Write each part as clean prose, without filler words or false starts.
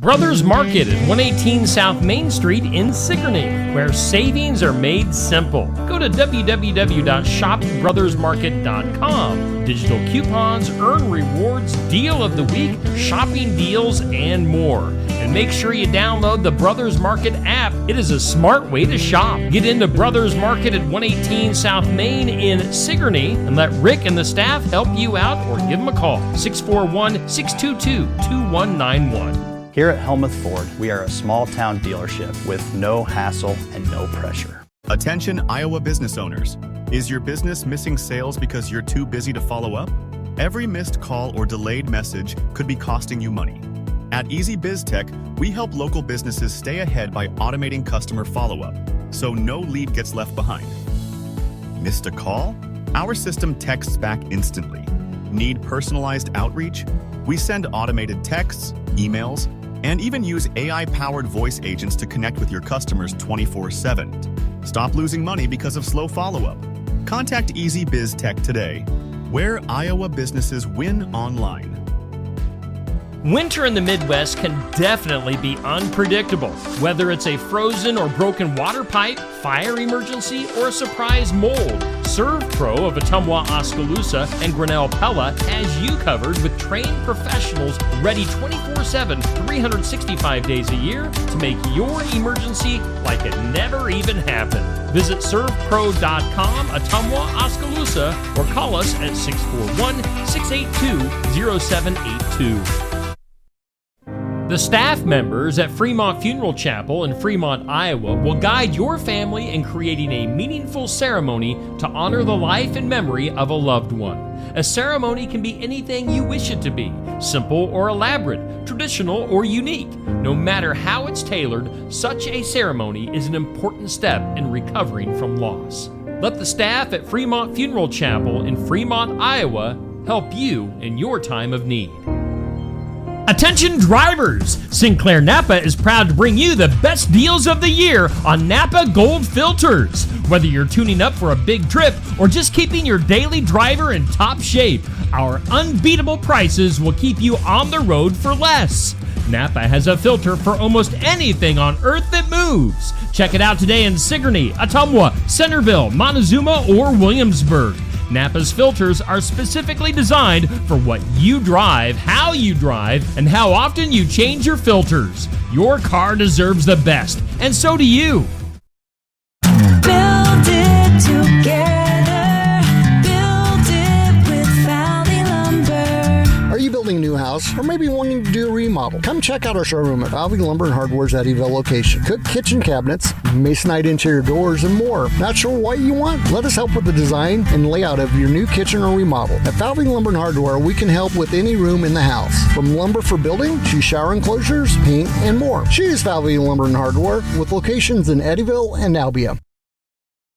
Brothers Market at 118 South Main Street in Sigourney, where savings are made simple. Go to www.shopbrothersmarket.com. Digital coupons, earn rewards, deal of the week, shopping deals, and more. And make sure you download the Brothers Market app. It is a smart way to shop. Get into Brothers Market at 118 South Main in Sigourney and let Rick and the staff help you out, or give them a call, 641-622-2191. Here at Helmuth Ford, we are a small-town dealership with no hassle and no pressure. Attention Iowa business owners. Is your business missing sales because you're too busy to follow up? Every missed call or delayed message could be costing you money. At Easy Biz Tech, we help local businesses stay ahead by automating customer follow-up, so no lead gets left behind. Missed a call? Our system texts back instantly. Need personalized outreach? We send automated texts, emails, and even use AI-powered voice agents to connect with your customers 24/7. Stop losing money because of slow follow-up. Contact Easy Biz Tech today, where Iowa businesses win online. Winter in the Midwest can definitely be unpredictable. Whether it's a frozen or broken water pipe, fire emergency, or a surprise mold, ServPro of Ottumwa, Oskaloosa, and Grinnell Pella has you covered with trained professionals ready 24/7, 365 days a year to make your emergency like it never even happened. Visit servpro.com, Ottumwa, Oskaloosa, or call us at 641-682-0782. The staff members at Fremont Funeral Chapel in Fremont, Iowa will guide your family in creating a meaningful ceremony to honor the life and memory of a loved one. A ceremony can be anything you wish it to be, simple or elaborate, traditional or unique. No matter how it's tailored, such a ceremony is an important step in recovering from loss. Let the staff at Fremont Funeral Chapel in Fremont, Iowa help you in your time of need. Attention drivers! Sinclair Napa is proud to bring you the best deals of the year on Napa Gold filters. Whether you're tuning up for a big trip or just keeping your daily driver in top shape, our unbeatable prices will keep you on the road for less. Napa has a filter for almost anything on earth that moves. Check it out today in Sigourney, Ottumwa, Centerville, Montezuma, or Williamsburg. Napa's filters are specifically designed for what you drive, how you drive, and how often you change your filters. Your car deserves the best, and so do you. Build it together. Build it with Valley Lumber. Are you building a new house or maybe wanting to do a remodel? Come check out our showroom at Valley Lumber and Hardware's Eddyville location. Cook kitchen cabinets, masonite interior doors, and more. Not sure what you want? Let us help with the design and layout of your new kitchen or remodel. At Valley Lumber and Hardware, we can help with any room in the house, from lumber for building to shower enclosures, paint, and more. Choose Valley Lumber and Hardware with locations in Eddyville and Albia.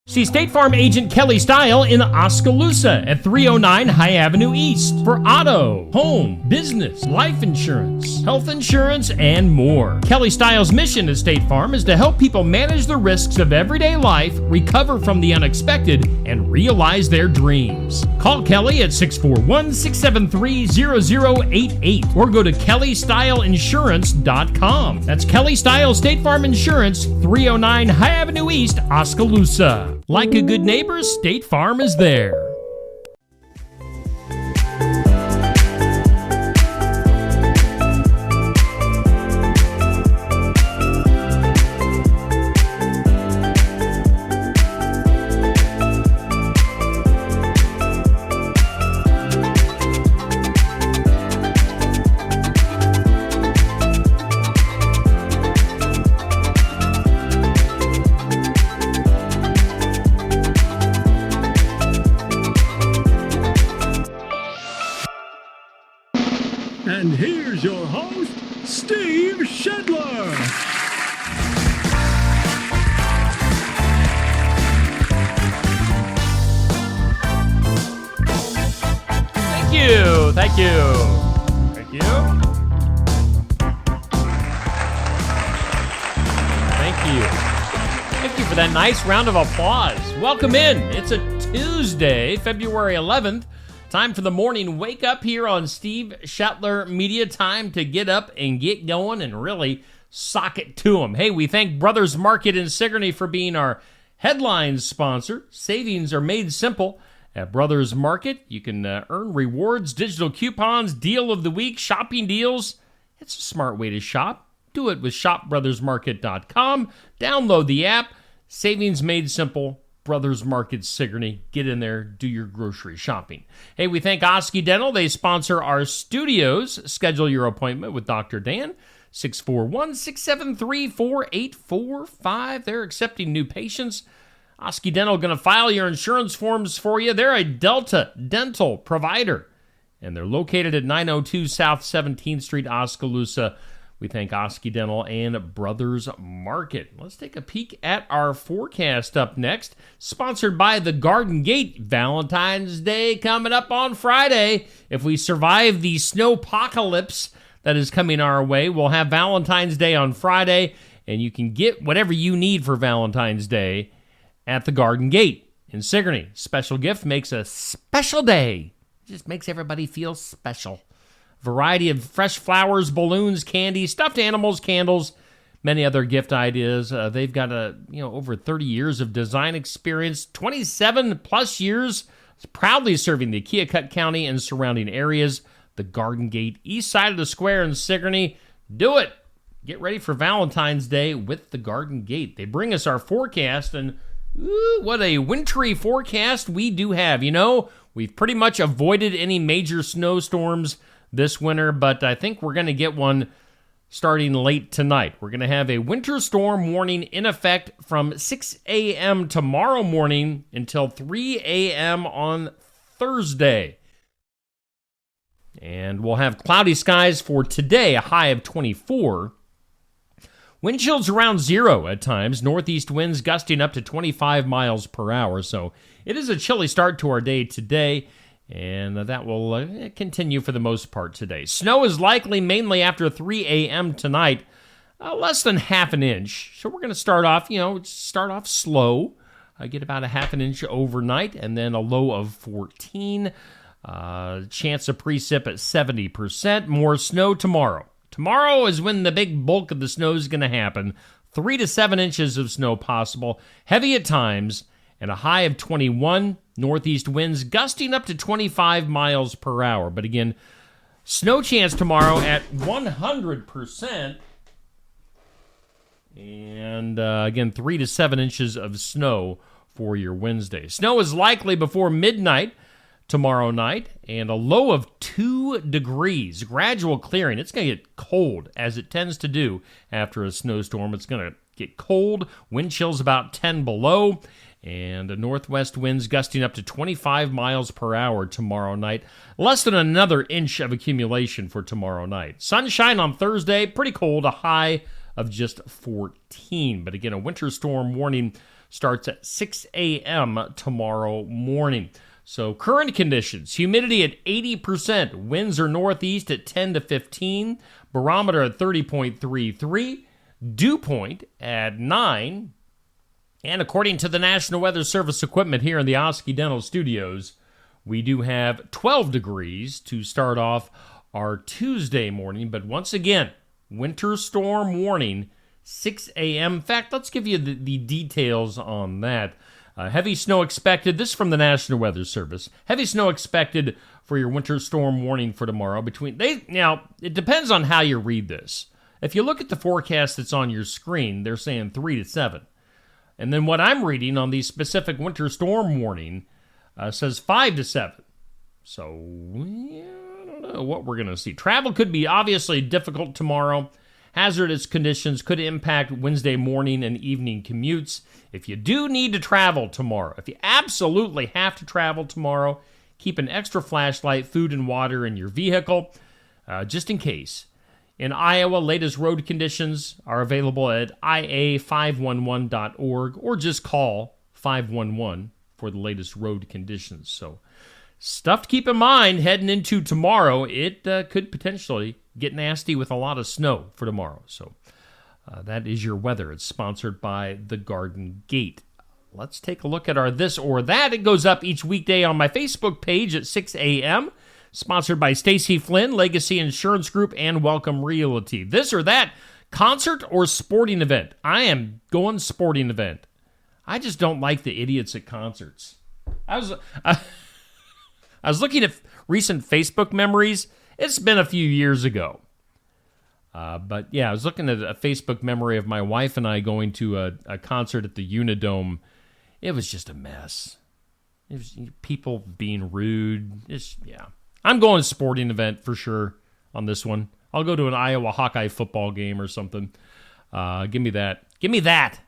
See State Farm agent Kelly Style in Oskaloosa at 309 High Avenue East for auto, home, business, life insurance, health insurance, and more. Kelly Style's mission at State Farm is to help people manage the risks of everyday life, recover from the unexpected, and realize their dreams. Call Kelly at 641-673-0088 or go to kellystyleinsurance.com. That's Kelly Style State Farm Insurance, 309 High Avenue East, Oskaloosa. Like a good neighbor, State Farm is there. And here's your host, Steve Shedler. Thank you. Thank you. Thank you. Thank you. Thank you for that nice round of applause. Welcome in. It's a Tuesday, February 11th. Time for the morning wake up here on Steve Shetler Media. Time to get up and get going and really sock it to them. Hey, we thank Brothers Market in Sigourney for being our headline sponsor. Savings are made simple at Brothers Market. You can earn rewards, digital coupons, deal of the week, shopping deals. It's a smart way to shop. Do it with shopbrothersmarket.com. Download the app. Savings made simple. Brothers Market Sigourney. Get in there, do your grocery shopping. Hey, we thank Oski Dental. They sponsor our studios. Schedule your appointment with Dr. Dan, 641-673-4845. They're accepting new patients. Oski Dental going to file your insurance forms for you. They're a Delta dental provider, and they're located at 902 South 17th Street, Oskaloosa. We thank Oski Dental and Brothers Market. Let's take a peek at our forecast up next. Sponsored by the Garden Gate. Valentine's Day coming up on Friday. If we survive the snowpocalypse that is coming our way, we'll have Valentine's Day on Friday, and you can get whatever you need for Valentine's Day at the Garden Gate in Sigourney. Special gift makes a special day. It just makes everybody feel special. Variety of fresh flowers, balloons, candy, stuffed animals, candles, many other gift ideas. They've got over 30 years of design experience, 27 plus years, proudly serving the Keokuk County and surrounding areas. The Garden Gate, east side of the square in Sigourney. Do it. Get ready for Valentine's Day with the Garden Gate. They bring us our forecast, and what a wintry forecast we do have. We've pretty much avoided any major snowstorms this winter, but I think we're going to get one starting late tonight. We're going to have a winter storm warning in effect from 6 a.m. tomorrow morning until 3 a.m. on Thursday. And we'll have cloudy skies for today, a high of 24. Wind chills around 0 at times, northeast winds gusting up to 25 miles per hour. So it is a chilly start to our day today, and that will continue for the most part today. Snow is likely mainly after 3 a.m. tonight, less than half an inch. So we're going to start off slow, get about a half an inch overnight, and then a low of 14. Chance of precip at 70%. More snow tomorrow. Tomorrow is when the big bulk of the snow is going to happen. 3 to 7 inches of snow possible, heavy at times, and a high of 21. Northeast winds gusting up to 25 miles per hour. But again, snow chance tomorrow at 100%. And again, 3 to 7 inches of snow for your Wednesday. Snow is likely before midnight tomorrow night, and a low of 2 degrees. Gradual clearing. It's going to get cold, as it tends to do after a snowstorm. It's going to get cold. Wind chills about 10 below. And the northwest winds gusting up to 25 miles per hour tomorrow night. Less than another inch of accumulation for tomorrow night. Sunshine on Thursday, pretty cold, a high of just 14. But again, a winter storm warning starts at 6 a.m. tomorrow morning. So current conditions, humidity at 80%, winds are northeast at 10 to 15, barometer at 30.33, dew point at 9, and according to the National Weather Service equipment here in the Oski Dental Studios, we do have 12 degrees to start off our Tuesday morning. But once again, winter storm warning, 6 a.m. In fact, let's give you the details on that. Heavy snow expected. This is from the National Weather Service. Heavy snow expected for your winter storm warning for tomorrow. Now, it depends on how you read this. If you look at the forecast that's on your screen, they're saying 3 to 7. And then what I'm reading on the specific winter storm warning says 5 to 7. So, I don't know what we're going to see. Travel could be obviously difficult tomorrow. Hazardous conditions could impact Wednesday morning and evening commutes. If you do need to travel tomorrow, if you absolutely have to travel tomorrow, keep an extra flashlight, food, and water in your vehicle, just in case. In Iowa, latest road conditions are available at ia511.org, or just call 511 for the latest road conditions. So, stuff to keep in mind heading into tomorrow. It could potentially get nasty with a lot of snow for tomorrow. So, that is your weather. It's sponsored by the Garden Gate. let's take a look at our This or That. It goes up each weekday on my Facebook page at 6 a.m., sponsored by Stacy Flynn, Legacy Insurance Group, and Welcome Realty. This or That, concert or sporting event? I am going sporting event. I just don't like the idiots at concerts. I was looking at recent Facebook memories. It's been a few years ago. But yeah, I was looking at a Facebook memory of my wife and I going to a concert at the Unidome. It was just a mess. It was people being rude. I'm going to sporting event for sure on this one. I'll go to an Iowa Hawkeye football game or something. Give me that. Give me that.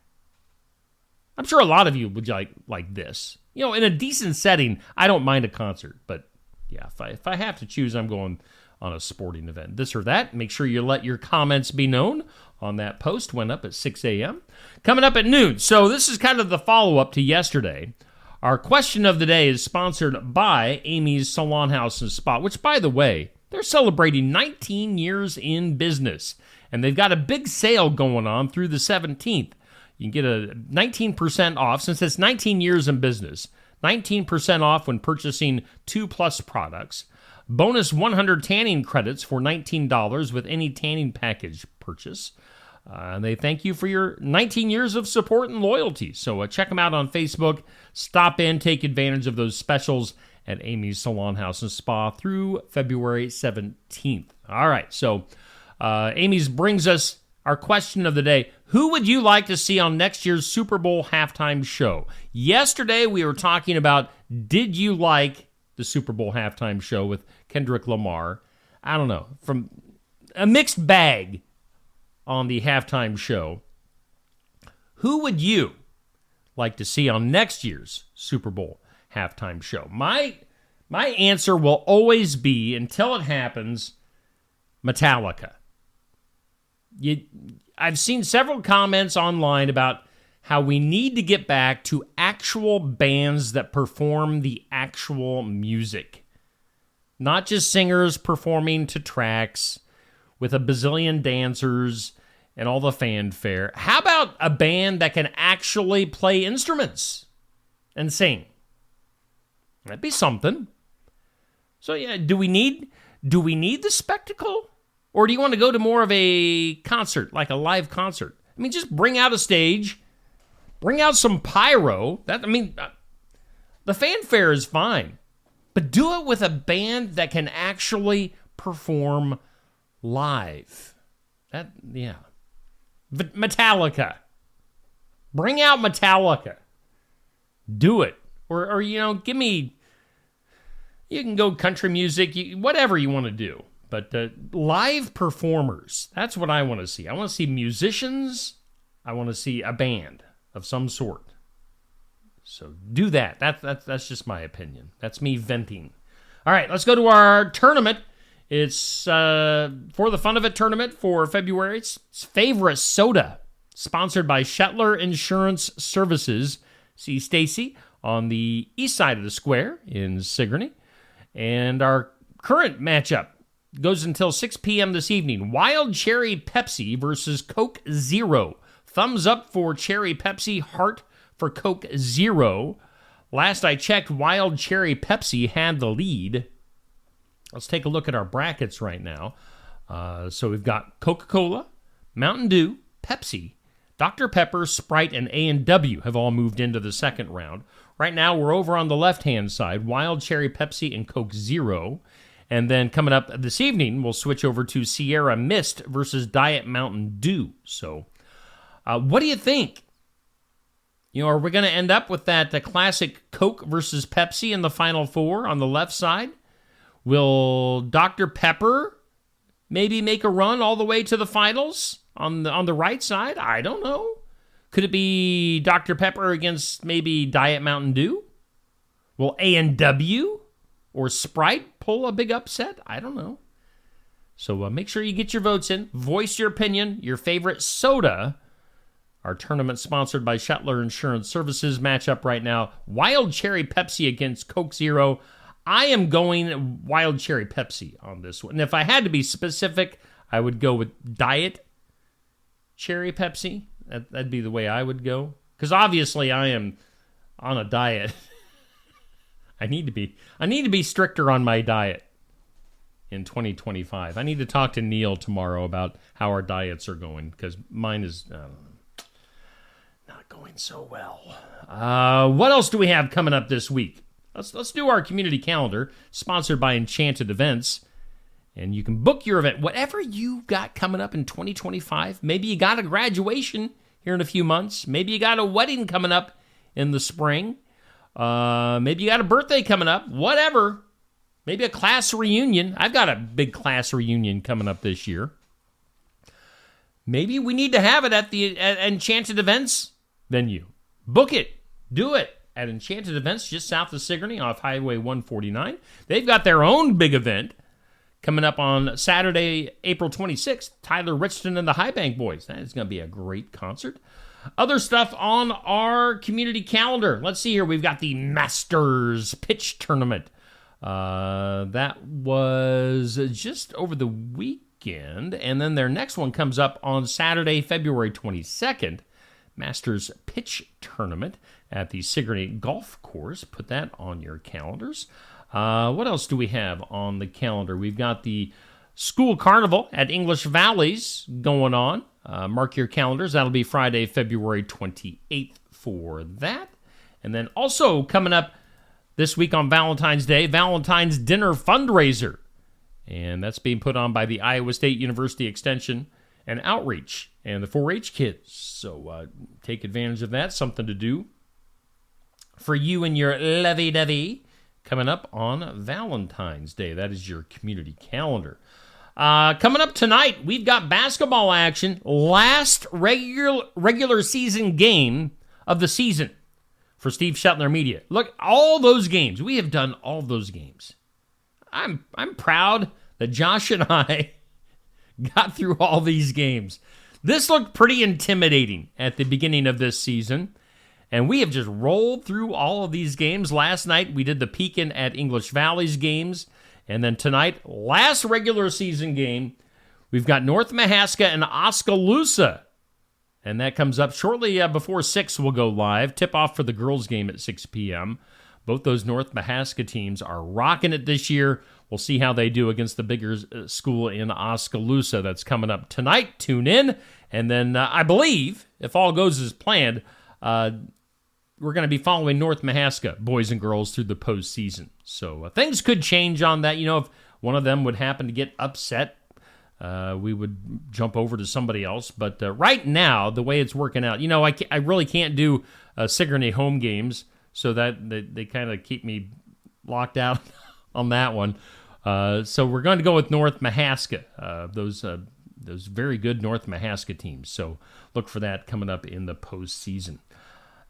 I'm sure a lot of you would like this. You know, in a decent setting, I don't mind a concert. But yeah, if I have to choose, I'm going on a sporting event. This or That, make sure you let your comments be known on that post. Went up at 6 a.m. Coming up at noon. So this is kind of the follow-up to yesterday. Our question of the day is sponsored by Amy's Salon House and Spa, which, by the way, they're celebrating 19 years in business. And they've got a big sale going on through the 17th. You can get a 19% off, since it's 19 years in business. 19% off when purchasing 2+ products. Bonus 100 tanning credits for $19 with any tanning package purchase. And they thank you for your 19 years of support and loyalty. So check them out on Facebook. Stop in, take advantage of those specials at Amy's Salon House and Spa through February 17th. All right, so Amy's brings us our question of the day. Who would you like to see on next year's Super Bowl halftime show? Yesterday we were talking about, did you like the Super Bowl halftime show with Kendrick Lamar? I don't know. From a mixed bag on the halftime show. Who would you like to see on next year's Super Bowl halftime show? My answer will always be, until it happens, Metallica. I've seen several comments online about how we need to get back to actual bands that perform the actual music. Not just singers performing to tracks with a bazillion dancers and all the fanfare. How about a band that can actually play instruments and sing? That'd be something. So yeah, do we need the spectacle? Or do you want to go to more of a concert, like a live concert? I mean, just bring out a stage, bring out some pyro. The fanfare is fine. But do it with a band that can actually perform live. Metallica. Bring out Metallica. Do it. Or give me, you can go country music, whatever you want to do. But live performers, that's what I want to see. I want to see musicians. I want to see a band of some sort. So do that. That's just my opinion. That's me venting. All right, let's go to our tournament. It's For the Fun of It tournament for February. It's Favorite Soda, sponsored by Shetler Insurance Services. See Stacy on the east side of the square in Sigourney. And our current matchup goes until 6 p.m. this evening. Wild Cherry Pepsi versus Coke Zero. Thumbs up for Cherry Pepsi, heart for Coke Zero. Last I checked, Wild Cherry Pepsi had the lead. Let's take a look at our brackets right now. So we've got Coca-Cola, Mountain Dew, Pepsi, Dr. Pepper, Sprite, and A&W have all moved into the second round. Right now, we're over on the left-hand side, Wild Cherry Pepsi and Coke Zero. And then coming up this evening, we'll switch over to Sierra Mist versus Diet Mountain Dew. So what do you think? Are we going to end up with that classic Coke versus Pepsi in the Final Four on the left side? Will Dr. Pepper maybe make a run all the way to the finals on the right side? I don't know. Could it be Dr. Pepper against maybe Diet Mountain Dew? Will A&W or Sprite pull a big upset? I don't know. So make sure you get your votes in. Voice your opinion, your favorite soda. Our tournament sponsored by Shetler Insurance Services. Matchup right now, Wild Cherry Pepsi against Coke Zero. I am going Wild Cherry Pepsi on this one. And if I had to be specific, I would go with Diet Cherry Pepsi. That'd be the way I would go. Because obviously I am on a diet. I need to be stricter on my diet in 2025. I need to talk to Neil tomorrow about how our diets are going, because mine is not going so well. What else do we have coming up this week? Let's do our community calendar, sponsored by Enchanted Events. And you can book your event, whatever you got coming up in 2025. Maybe you got a graduation here in a few months. Maybe you got a wedding coming up in the spring. Maybe you got a birthday coming up. Whatever. Maybe a class reunion. I've got a big class reunion coming up this year. Maybe we need to have it at the Enchanted Events venue. Book it. Do it at Enchanted Events just south of Sigourney off Highway 149. They've got their own big event coming up on Saturday, April 26th. Tyler Richardson and the High Bank Boys. That is going to be a great concert. Other stuff on our community calendar. Let's see here. We've got the Masters Pitch Tournament. That was just over the weekend. And then their next one comes up on Saturday, February 22nd. Masters Pitch Tournament at the Sigourney Golf Course. Put that on your calendars. What else do we have on the calendar? We've got the School Carnival at English Valleys going on. Mark your calendars. That'll be Friday, February 28th for that. And then also coming up this week on Valentine's Day, Valentine's Dinner Fundraiser. And that's being put on by the Iowa State University Extension and Outreach and the 4-H kids. So take advantage of that. Something to do for you and your lovey-dovey coming up on Valentine's Day. That is your community calendar. Coming up tonight, we've got basketball action. Last regular season game of the season for Steve Shetler Media. Look, all those games. We have done all those games. I'm proud that Josh and I got through all these games. This looked pretty intimidating at the beginning of this season, and we have just rolled through all of these games. Last night, we did the Pekin at English Valleys games, and then tonight, last regular season game, we've got North Mahaska and Oskaloosa, and that comes up shortly before 6 will go live. Tip-off for the girls' game at 6 p.m. Both those North Mahaska teams are rocking it this year. We'll see how they do against the bigger school in Oskaloosa. That's coming up tonight. Tune in. And then I believe, if all goes as planned, we're going to be following North Mahaska, boys and girls, through the postseason. So things could change on that. You know, if one of them would happen to get upset, we would jump over to somebody else. But right now, the way it's working out, you know, I really can't do Sigourney home games, so that they kind of keep me locked out on that one. So we're going to go with North Mahaska, those very good North Mahaska teams. So look for that coming up in the postseason.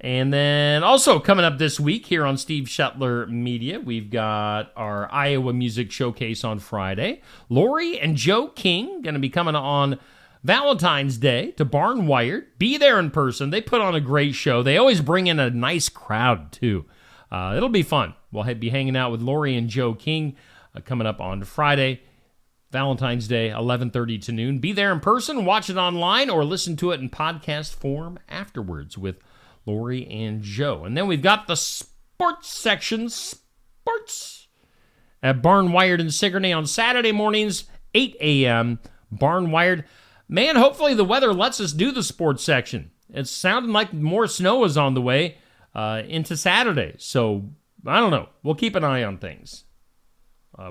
And then also coming up this week here on Steve Shetler Media, we've got our Iowa Music Showcase on Friday. Lori and Joe King going to be coming on Valentine's Day to Barnwired. Be there in person. They put on a great show. They always bring in a nice crowd, too. It'll be fun. We'll be hanging out with Lori and Joe King coming up on Friday, Valentine's Day, 11:30 to noon. Be there in person, watch it online, or listen to it in podcast form afterwards with Lori and Joe. And then we've got the sports section, sports, at Barnwired in Sigourney on Saturday mornings, 8 a.m. Barnwired. Man, hopefully the weather lets us do the sports section. It's sounding like more snow is on the way into Saturday. So, I don't know. We'll keep an eye on things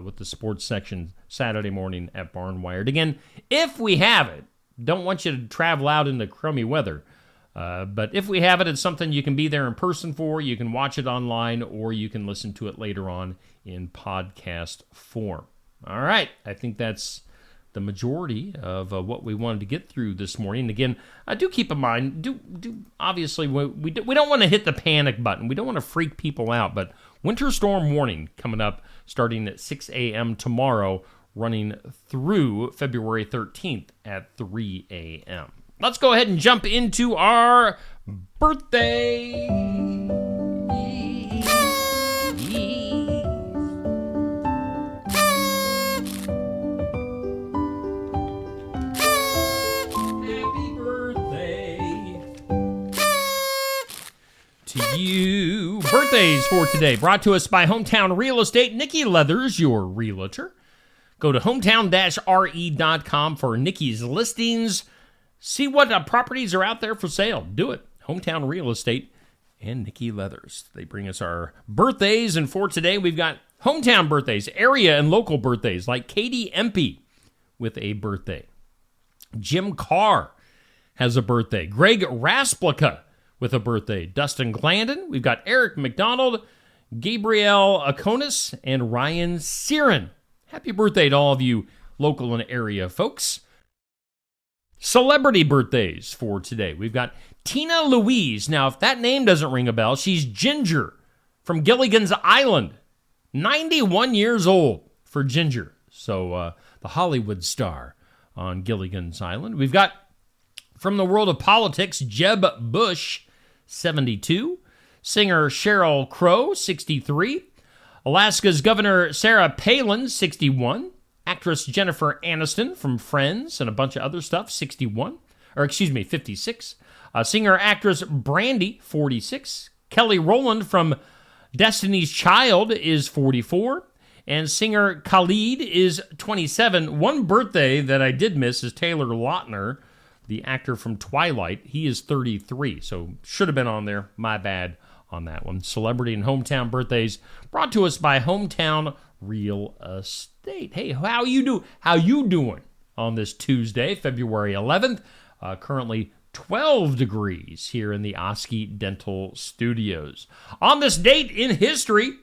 with the sports section Saturday morning at Barnwired. Again, if we have it, don't want you to travel out in the crummy weather. But if we have it, it's something you can be there in person for. You can watch it online, or you can listen to it later on in podcast form. All right. I think that's the majority of what we wanted to get through this morning. Again, do keep in mind, obviously, we don't want to hit the panic button. We don't want to freak people out, but winter storm warning coming up starting at 6 a.m. tomorrow, running through February 13th at 3 a.m. Let's go ahead and jump into our birthday. Happy birthday to you. Birthdays for today brought to us by Hometown Real Estate. Nikki Leathers, your realtor. Go to hometown-re.com for Nikki's listings. See what properties are out there for sale. Do it. Hometown Real Estate and Nikki Leathers. They bring us our birthdays, and for today we've got hometown birthdays, area and local birthdays, like Katie Empey with a birthday. Jim Carr has a birthday. Greg Rasplica with a birthday. Dustin Glandon. We've got Eric McDonald, Gabriel Akonis, and Ryan Searin. Happy birthday to all of you local and area folks. Celebrity birthdays for today. We've got Tina Louise. Now, if that name doesn't ring a bell, she's Ginger from Gilligan's Island. 91 years old for Ginger. So, the Hollywood star on Gilligan's Island. We've got, from the world of politics, Jeb Bush, 72. Singer Sheryl Crow, 63. Alaska's Governor Sarah Palin, 61. Actress Jennifer Aniston from Friends and a bunch of other stuff, 56. Singer-actress Brandy, 46. Kelly Rowland from Destiny's Child is 44. And singer Khalid is 27. One birthday that I did miss is Taylor Lautner, the actor from Twilight. He is 33, so should have been on there. My bad on that one. Celebrity and hometown birthdays brought to us by Hometown Real Estate. Hey, how you doing on this Tuesday, February 11th? Currently 12 degrees here in the Oski Dental Studios. On this date in history,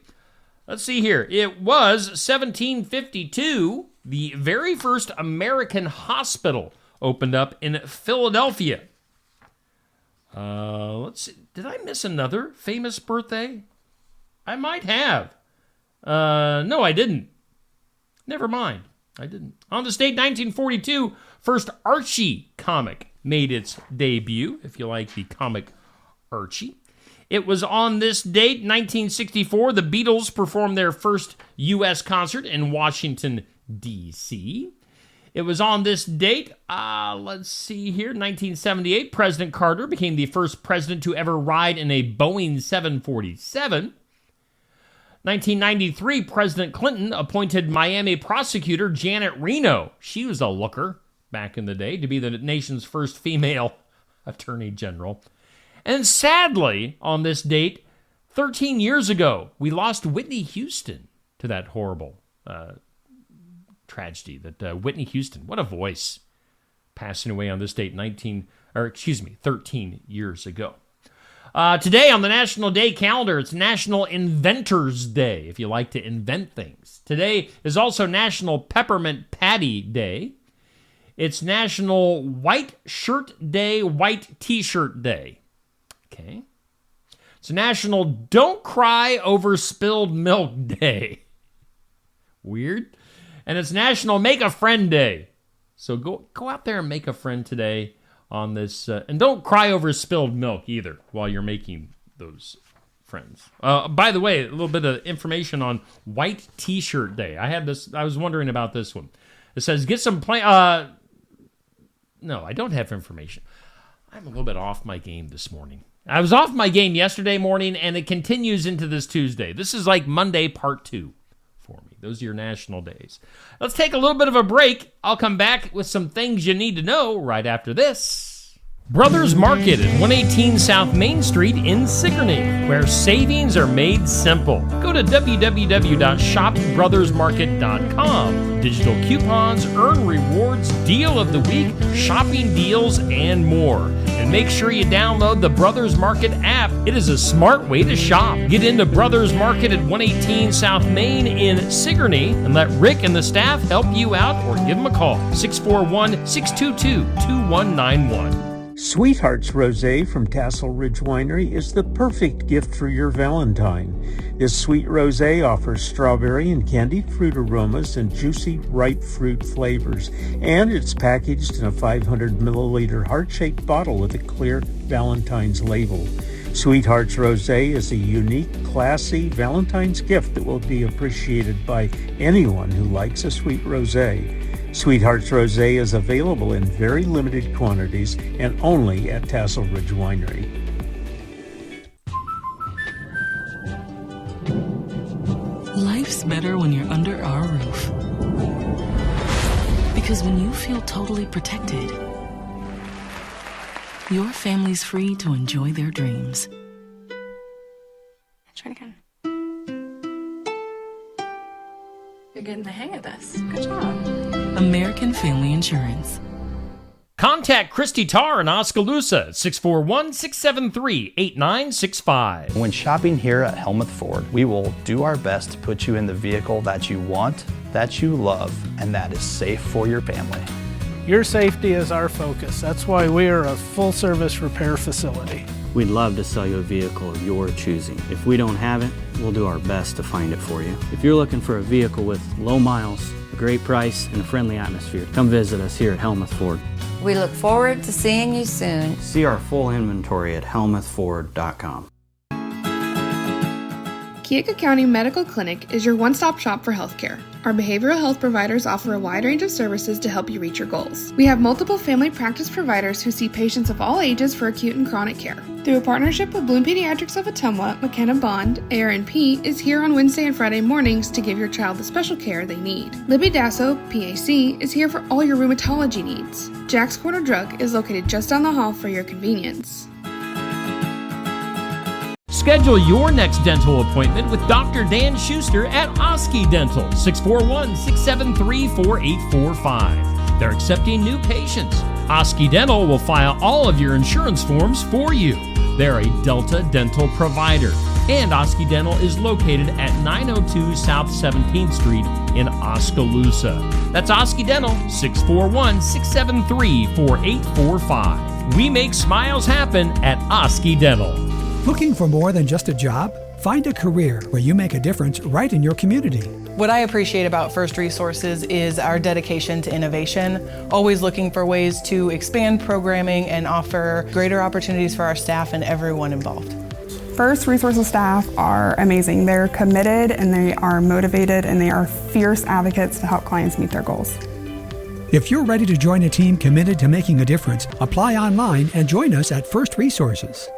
let's see here. It was 1752. The very first American hospital opened up in Philadelphia. Let's see. Did I miss another famous birthday? I might have. No, I didn't. Never mind. I didn't. On this date, 1942, first Archie comic made its debut, if you like the comic Archie. It was on this date, 1964, the Beatles performed their first U.S. concert in Washington, D.C. It was on this date, let's see here, 1978, President Carter became the first president to ever ride in a Boeing 747. 1993, President Clinton appointed Miami prosecutor Janet Reno. She was a looker back in the day to be the nation's first female attorney general. And sadly, on this date, 13 years ago, we lost Whitney Houston to that horrible tragedy. That Whitney Houston, what a voice, passing away on this date, 13 years ago. Today on the National Day calendar, it's National Inventors Day, if you like to invent things. Today is also National Peppermint Patty Day. It's National White Shirt Day, White T-Shirt Day. Okay. It's National Don't Cry Over Spilled Milk Day. Weird. And it's National Make a Friend Day. So go out there and make a friend today on this. And don't cry over spilled milk either while you're making those friends. By the way, a little bit of information on White T-Shirt Day. I was wondering about this one. It says, get some no, I don't have information. I'm a little bit off my game this morning. I was off my game yesterday morning, and it continues into this Tuesday. This is like Monday part 2 for me. Those are your national days. Let's take a little bit of a break. I'll come back with some things you need to know right after this. Brothers Market at 118 South Main Street in Sigourney, where savings are made simple. Go to www.shopbrothersmarket.com. Digital coupons, earn rewards, deal of the week, shopping deals, and more. And make sure you download the Brothers Market app. It is a smart way to shop. Get into Brothers Market at 118 South Main in Sigourney and let Rick and the staff help you out, or give them a call, 641-622-2191. Sweethearts Rosé from Tassel Ridge Winery is the perfect gift for your Valentine. This sweet rosé offers strawberry and candied fruit aromas and juicy, ripe fruit flavors, and it's packaged in a 500 milliliter heart-shaped bottle with a clear Valentine's label. Sweethearts Rosé is a unique, classy Valentine's gift that will be appreciated by anyone who likes a sweet rosé. Sweethearts Rosé is available in very limited quantities and only at Tassel Ridge Winery. better when you're under our roof. Because when you feel totally protected, your family's free to enjoy their dreams. Try it again. You're getting the hang of this. Good job. American Family Insurance. Contact Christy Tarr in Oskaloosa at 641-673-8965. When shopping here at Helmuth Ford, we will do our best to put you in the vehicle that you want, that you love, and that is safe for your family. Your safety is our focus. That's why we are a full-service repair facility. We'd love to sell you a vehicle of your choosing. If we don't have it, we'll do our best to find it for you. If you're looking for a vehicle with low miles, a great price, and a friendly atmosphere, come visit us here at Helmuth Ford. We look forward to seeing you soon. See our full inventory at helmuthford.com. Keokuk County Medical Clinic is your one-stop shop for healthcare. Our behavioral health providers offer a wide range of services to help you reach your goals. We have multiple family practice providers who see patients of all ages for acute and chronic care. Through a partnership with Bloom Pediatrics of Ottumwa, McKenna Bond, ARNP is here on Wednesday and Friday mornings to give your child the special care they need. Libby Dasso, PAC, is here for all your rheumatology needs. Jack's Corner Drug is located just down the hall for your convenience. Schedule your next dental appointment with Dr. Dan Schuster at Oski Dental, 641-673-4845. They're accepting new patients. Oski Dental will file all of your insurance forms for you. They're a Delta dental provider. And Oski Dental is located at 902 South 17th Street in Oskaloosa. That's Oski Dental, 641-673-4845. We make smiles happen at Oski Dental. Looking for more than just a job? Find a career where you make a difference right in your community. What I appreciate about First Resources is our dedication to innovation, always looking for ways to expand programming and offer greater opportunities for our staff and everyone involved. First Resources staff are amazing. They're committed and they are motivated and they are fierce advocates to help clients meet their goals. If you're ready to join a team committed to making a difference, apply online and join us at First Resources.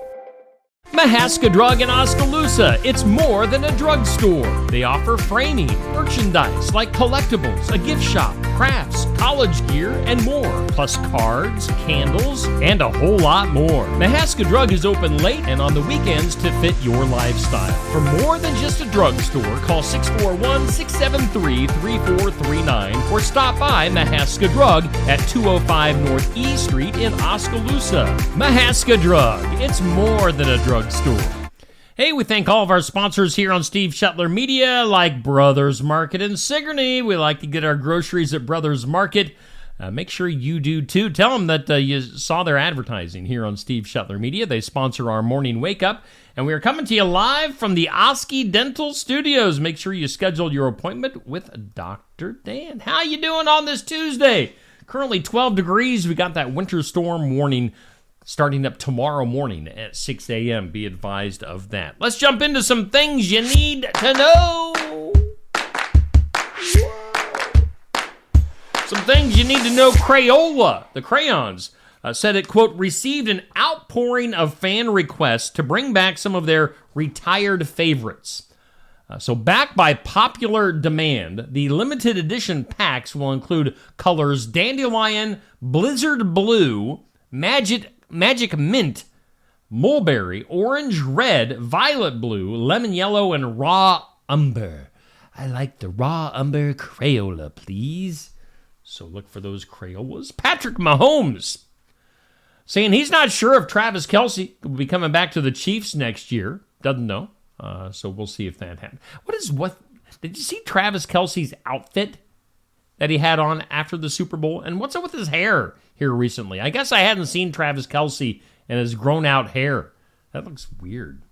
Mahaska Drug in Oskaloosa. It's more than a drugstore. They offer framing, merchandise like collectibles, a gift shop, crafts, college gear, and more, plus cards, candles, and a whole lot more. Mahaska Drug is open late and on the weekends to fit your lifestyle. For more than just a drugstore, call 641-673-3439 or stop by Mahaska Drug at 205 North E Street in Oskaloosa. Mahaska Drug. It's more than a drugstore. Hey, we thank all of our sponsors here on Steve Shetler Media, like Brothers Market in Sigourney. We like to get our groceries at Brothers Market. Make sure you do too. Tell them that you saw their advertising here on Steve Shetler Media. They sponsor our morning wake up, and we are coming to you live from the Oski Dental Studios. Make sure you schedule your appointment with Dr. Dan. How you doing on this Tuesday? Currently 12 degrees. We got that winter storm warning starting up tomorrow morning at 6 a.m. Be advised of that. Let's jump into some things you need to know. Some things you need to know. Crayola, the crayons, said it, quote, received an outpouring of fan requests to bring back some of their retired favorites. So backed by popular demand, the limited edition packs will include colors Dandelion, Blizzard Blue, Magic Mint, Mulberry, Orange Red, Violet Blue, Lemon Yellow, and Raw Umber. I like the Raw Umber Crayola, please. So look for those Crayolas. Patrick Mahomes saying he's not sure if Travis Kelce will be coming back to the Chiefs next year. Doesn't know. So we'll see if that happens. What did you see Travis Kelce's outfit that he had on after the Super Bowl? And what's up with his hair here recently? I guess I hadn't seen Travis Kelce and his grown out hair. That looks weird.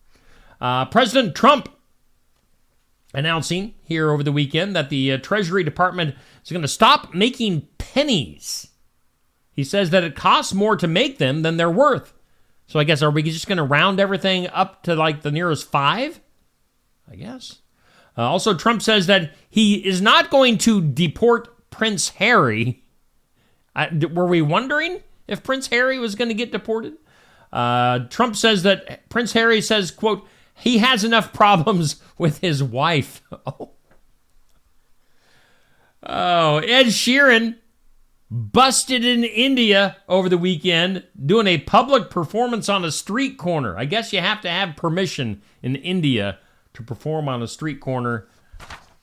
President Trump announcing here over the weekend that the Treasury Department is going to stop making pennies. He says that it costs more to make them than they're worth. So I guess, are we just going to round everything up to like the nearest 5? I guess. Also, Trump says that he is not going to deport Prince Harry. Were we wondering if Prince Harry was going to get deported? Trump says that Prince Harry says, quote, he has enough problems with his wife. Oh, Oh, Ed Sheeran busted in India over the weekend doing a public performance on a street corner. I guess you have to have permission in India to perform on a street corner.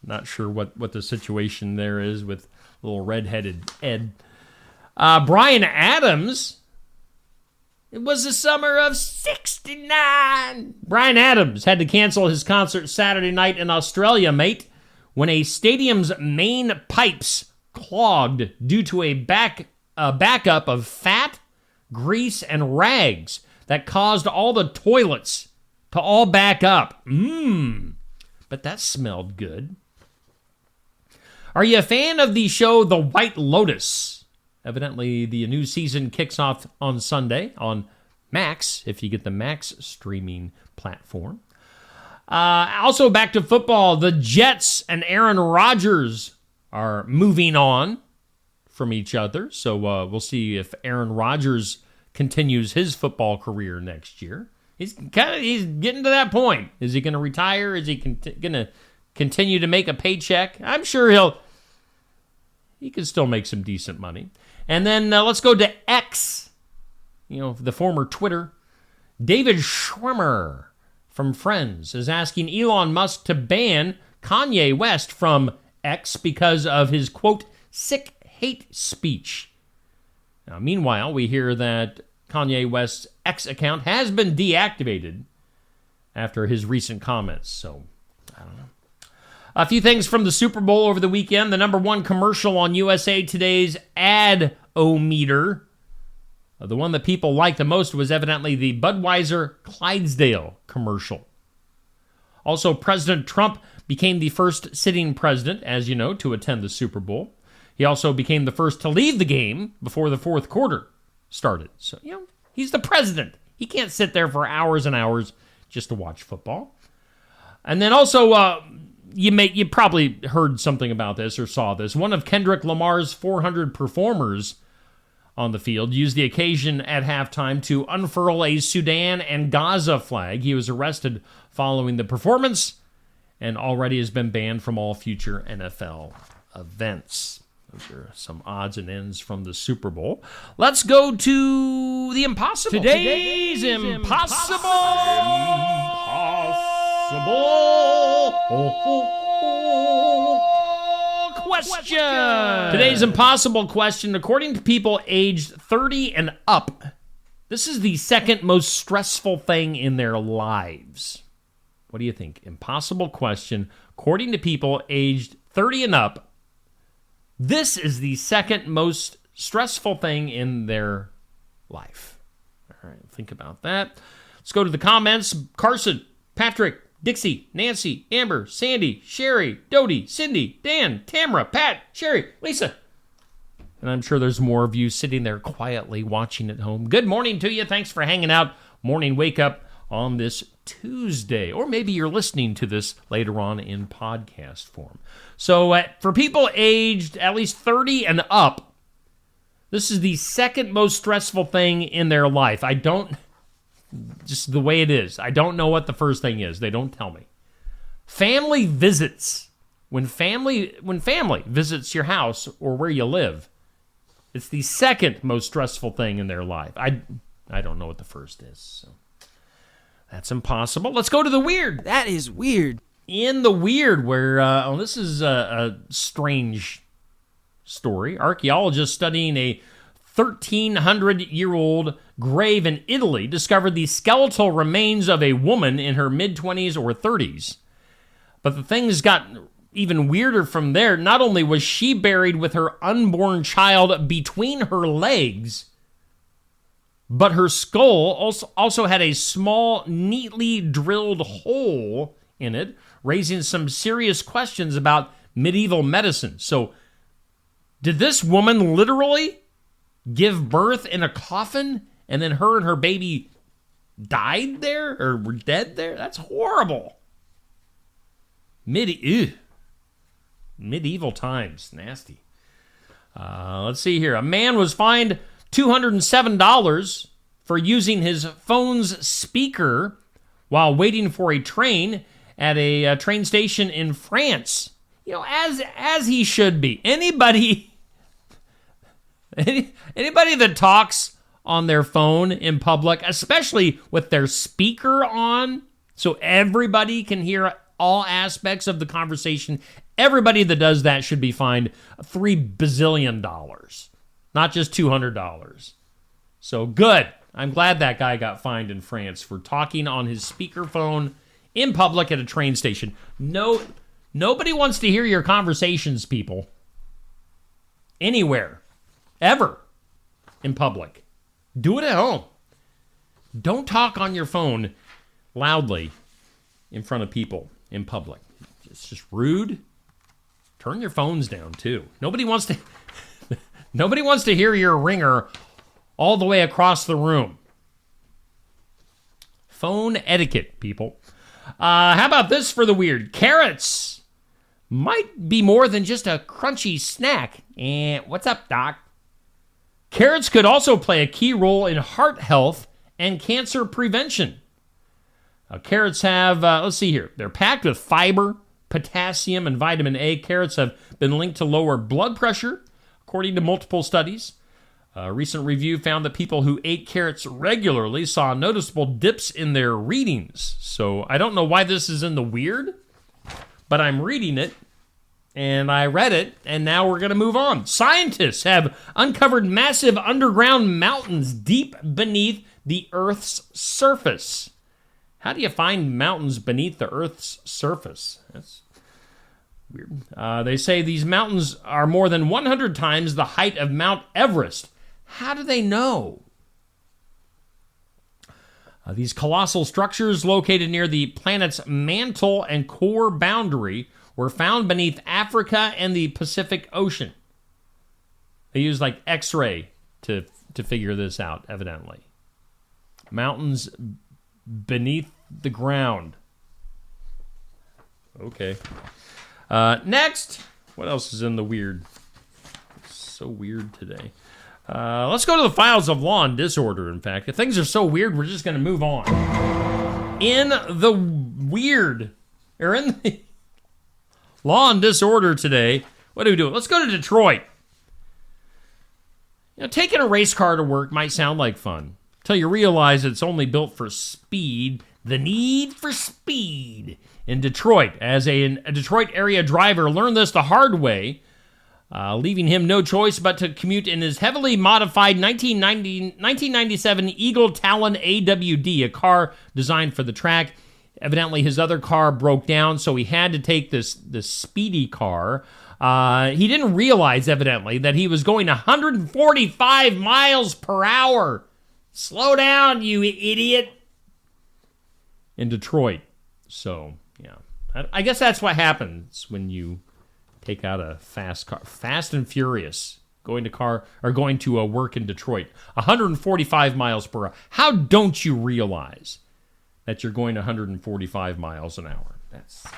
Not sure what the situation there is with little redheaded Ed. Bryan Adams. It was the summer of '69. Bryan Adams had to cancel his concert Saturday night in Australia, mate, when a stadium's main pipes clogged due to a backup of fat, grease, and rags that caused all the toilets to all back up. But that smelled good. Are you a fan of the show The White Lotus? Evidently, the new season kicks off on Sunday on Max, if you get the Max streaming platform. Also, back to football. The Jets and Aaron Rodgers are moving on from each other. So we'll see if Aaron Rodgers continues his football career next year. He's getting to that point. Is he going to retire? Is he going to continue to make a paycheck? I'm sure he can still make some decent money. And then let's go to X, the former Twitter. David Schwimmer from Friends is asking Elon Musk to ban Kanye West from X because of his, quote, sick hate speech. Now, meanwhile, we hear that Kanye West's X account has been deactivated after his recent comments. So, I don't know. A few things from the Super Bowl over the weekend. The number one commercial on USA Today's ad-o-meter. The one that people liked the most was evidently the Budweiser Clydesdale commercial. Also, President Trump became the first sitting president, as you know, to attend the Super Bowl. He also became the first to leave the game before the fourth quarter started. So, he's the president. He can't sit there for hours and hours just to watch football. And then also, you probably heard something about this or saw this. One of Kendrick Lamar's 400 performers on the field used the occasion at halftime to unfurl a Sudan and Gaza flag. He was arrested following the performance and already has been banned from all future NFL events. Those are some odds and ends from the Super Bowl. Let's go to the impossible. Today's impossible question. Today's impossible question. According to people aged 30 and up, this is the second most stressful thing in their lives. What do you think? Impossible question. According to people aged 30 and up, this is the second most stressful thing in their life. All right, think about that. Let's go to the comments. Carson, Patrick, Dixie, Nancy, Amber, Sandy, Sherry, Dodie, Cindy, Dan, Tamara, Pat, Sherry, Lisa. And I'm sure there's more of you sitting there quietly watching at home. Good morning to you. Thanks for hanging out. Morning wake up on this Tuesday. Or maybe you're listening to this later on in podcast form. So for people aged at least 30 and up, this is the second most stressful thing in their life. Just the way it is. I don't know what the first thing is. They don't tell me. Family visits. When family visits your house or where you live, it's the second most stressful thing in their life. I don't know what the first is. So that's impossible. Let's go to the weird. That is weird. In the weird, where this is a strange story. Archaeologists studying a 1,300-year-old grave in Italy discovered the skeletal remains of a woman in her mid-20s or 30s. But the things got even weirder from there. Not only was she buried with her unborn child between her legs, but her skull also had a small, neatly drilled hole in it, raising some serious questions about medieval medicine. So, did this woman literally give birth in a coffin, and then her and her baby died there, or were dead there? That's horrible. Medieval times. Nasty. Let's see here. A man was fined $207 for using his phone's speaker while waiting for a train at a train station in France. as he should be. Anybody that talks on their phone in public, especially with their speaker on, so everybody can hear all aspects of the conversation, everybody that does that should be fined $3 bazillion, not just $200. So good. I'm glad that guy got fined in France for talking on his speakerphone in public at a train station. Nobody wants to hear your conversations, people. Anywhere. Ever. In public. Do it at home. Don't talk on your phone loudly in front of people in public. It's just rude. Turn your phones down, too. Nobody wants to hear your ringer all the way across the room. Phone etiquette, people. How about this for the weird? Carrots might be more than just a crunchy snack. What's up, Doc? Carrots could also play a key role in heart health and cancer prevention. Carrots have, let's see here, they're packed with fiber, potassium, and vitamin A. Carrots have been linked to lower blood pressure, according to multiple studies. A recent review found that people who ate carrots regularly saw noticeable dips in their readings. So I don't know why this is in the weird, but I'm reading it, and I read it, and now we're going to move on. Scientists have uncovered massive underground mountains deep beneath the Earth's surface. How do you find mountains beneath the Earth's surface? That's weird. They say these mountains are more than 100 times the height of Mount Everest. How do they know? These colossal structures located near the planet's mantle and core boundary were found beneath Africa and the Pacific Ocean. They use like X-ray to figure this out, evidently. Mountains beneath the ground. Okay. Next. What else is in the weird? It's so weird today. Let's go to the files of Law and Disorder, in fact. If things are so weird, we're just going to move on. In the weird, or in the Law and Disorder today, what do we do? Let's go to Detroit. Taking a race car to work might sound like fun, until you realize it's only built for speed, the need for speed. In Detroit, as a Detroit area driver learned this the hard way, leaving him no choice but to commute in his heavily modified 1997 Eagle Talon AWD, a car designed for the track. Evidently, his other car broke down, so he had to take this speedy car. He didn't realize, evidently, that he was going 145 miles per hour. Slow down, you idiot. In Detroit. So, yeah. I guess that's what happens when you take out a fast car. Fast and Furious. Going to work in Detroit. 145 miles per hour. How don't you realize that you're going 145 miles an hour? That's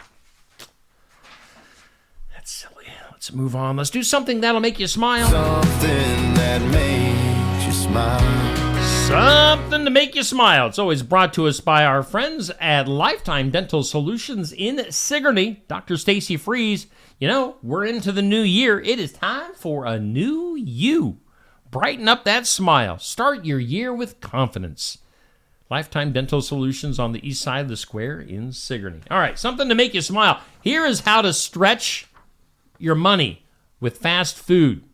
silly. Let's move on. Let's do something that'll make you smile. Something that makes you smile. Something to make you smile. It's always brought to us by our friends at Lifetime Dental Solutions in Sigourney. Dr. Stacy Freeze. We're into the new year. It is time for a new you. Brighten up that smile. Start your year with confidence. Lifetime Dental Solutions on the east side of the square in Sigourney. All right, something to make you smile. Here is how to stretch your money with fast food.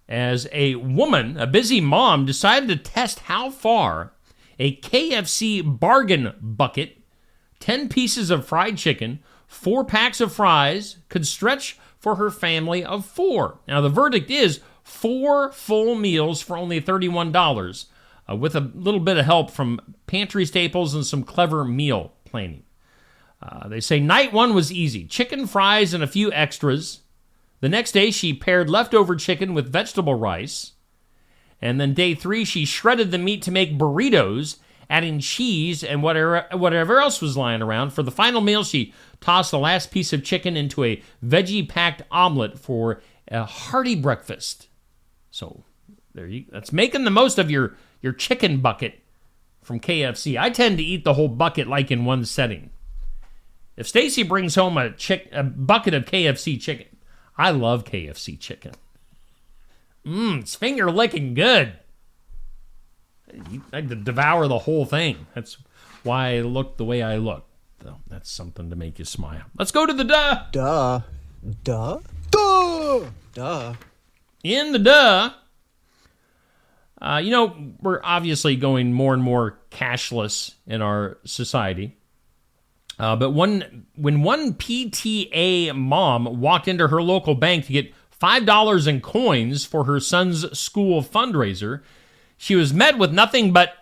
As a woman, a busy mom, decided to test how far a KFC bargain bucket, 10 pieces of fried chicken, 4 packs of fries could stretch for her family of 4. Now, the verdict is 4 full meals for only $31, with a little bit of help from pantry staples and some clever meal planning. They say night 1 was easy. Chicken, fries, and a few extras. The next day, she paired leftover chicken with vegetable rice. And then day 3, she shredded the meat to make burritos, adding cheese and whatever else was lying around. For the final meal, she tossed the last piece of chicken into a veggie-packed omelet for a hearty breakfast. So that's making the most of your chicken bucket from KFC. I tend to eat the whole bucket like in one setting. If Stacy brings home a bucket of KFC chicken, I love KFC chicken. It's finger licking good. I devour the whole thing. That's why I look the way I look. So that's something to make you smile. Let's go to the duh. Duh. Duh. Duh. Duh. In the duh. We're obviously going more and more cashless in our society. But when one PTA mom walked into her local bank to get $5 in coins for her son's school fundraiser, she was met with nothing but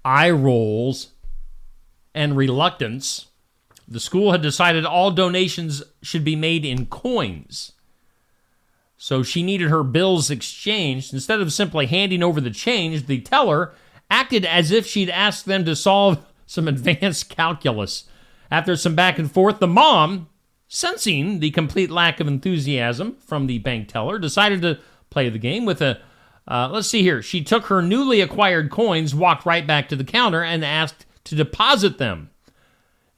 eye rolls and reluctance. The school had decided all donations should be made in coins. So she needed her bills exchanged. Instead of simply handing over the change, the teller acted as if she'd asked them to solve some advanced calculus. After some back and forth, the mom, sensing the complete lack of enthusiasm from the bank teller, decided to play the game with let's see here. She took her newly acquired coins, walked right back to the counter, and asked to deposit them.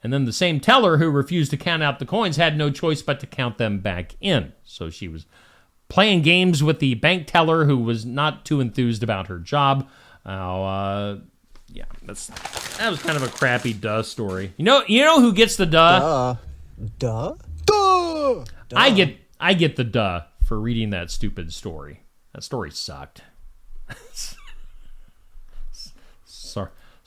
And then the same teller who refused to count out the coins had no choice but to count them back in. So she was playing games with the bank teller who was not too enthused about her job. Yeah, that was kind of a crappy duh story. You know who gets the duh? Duh. Duh. Duh. I get the duh for reading that stupid story. That story sucked.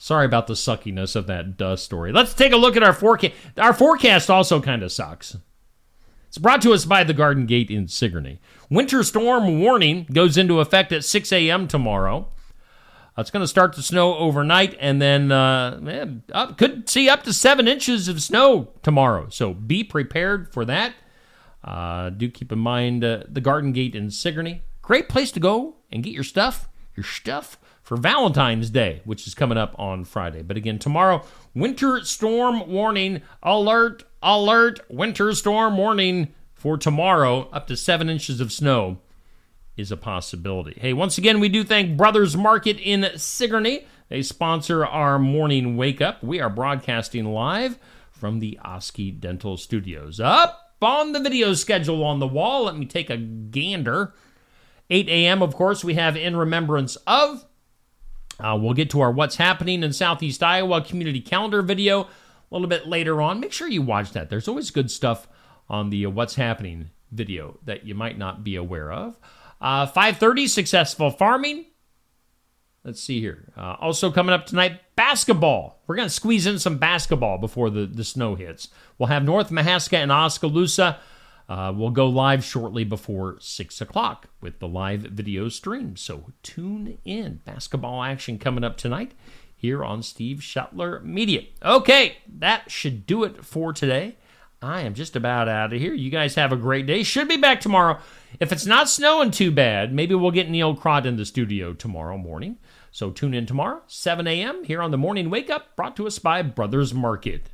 Sorry about the suckiness of that duh story. Let's take a look at our forecast. Our forecast also kind of sucks. It's brought to us by the Garden Gate in Sigourney. Winter storm warning goes into effect at 6 a.m. tomorrow. It's going to start to snow overnight, and then could see up to 7 inches of snow tomorrow. So be prepared for that. Do keep in mind the Garden Gate in Sigourney. Great place to go and get your stuff for Valentine's Day, which is coming up on Friday. But again, tomorrow, winter storm warning, alert, winter storm warning for tomorrow. Up to 7 inches of snow is a possibility. Hey, once again, we do thank Brothers Market in Sigourney. They sponsor our morning wake up. We are broadcasting live from the Oski Dental Studios. Up on the video schedule on the wall, let me take a gander. 8 a.m., of course, we have In Remembrance Of. We'll get to our What's Happening in Southeast Iowa community calendar video a little bit later on. Make sure you watch that. There's always good stuff on the What's Happening video that you might not be aware of. 5:30, Successful Farming. Let's see here. Also coming up tonight, basketball. We're going to squeeze in some basketball before the snow hits. We'll have North Mahaska and Oskaloosa. We'll go live shortly before 6 o'clock with the live video stream. So tune in. Basketball action coming up tonight here on Steve Shuttler Media. Okay, that should do it for today. I am just about out of here. You guys have a great day. Should be back tomorrow. If it's not snowing too bad, maybe we'll get Neil Crott in the studio tomorrow morning. So tune in tomorrow, 7 a.m. here on the Morning Wake Up, brought to us by Brothers Market.